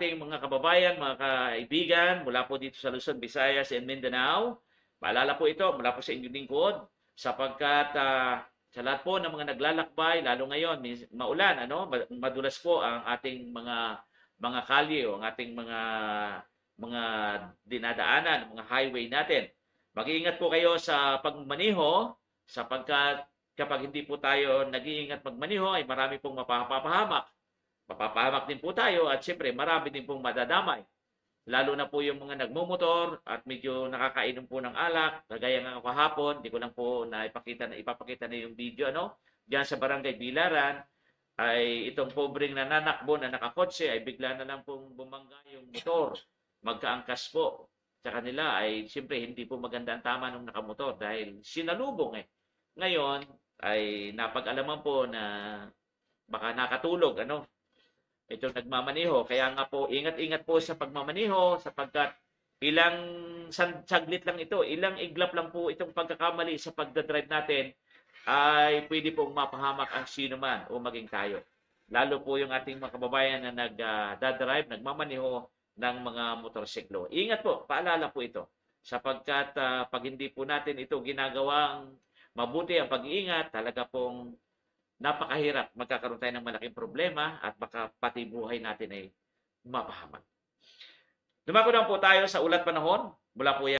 ating mga kababayan, mga kaibigan mula po dito sa Luzon, Visayas, and Mindanao. Paalala po ito mula po sa inyong lingkod sapagkat sa lahat po ng mga naglalakbay, lalo ngayon, maulan, madulas po ang ating mga kalye o ang ating mga dinadaanan, mga highway natin. Mag-iingat po kayo sa pagmaniho sapagkat kapag hindi po tayo nag-iingat magmaniho ay marami pong mapapahamak. Mapapahamak din po tayo at siyempre marami din pong madadamay. Lalo na po yung mga nagmumotor at medyo nakakainom po ng alak, kagaya nga kahapon, hindi ko lang po ipapakita na yung video, diyan sa Barangay Bilaran, ay itong pobreng nananakbo na nakakotse ay bigla na lang pong bumangga yung motor. Magkaangkas po sa kanila ay siyempre hindi po maganda ang tama ng nakamotor dahil sinalubong. Ngayon ay napag-alaman po na baka nakatulog, itong nagmamaniho. Kaya nga po, ingat-ingat po sa pagmamaniho sapagkat ilang saglit lang ito, ilang iglap lang po itong pagkakamali sa pagdadrive natin ay pwede pong mapahamak ang sino man o maging tayo. Lalo po yung ating mga kababayan na nagdadrive, nagmamaniho ng mga motorsiklo. Ingat po, paalala po ito. Sapagkat pag hindi po natin ito ginagawang mabuti ang pag-iingat, talaga pong napakahirap. Magkakaroon tayo ng malaking problema at baka pati buhay natin ay mapahamak. Dumako na po tayo sa ulat panahon. Mula po yan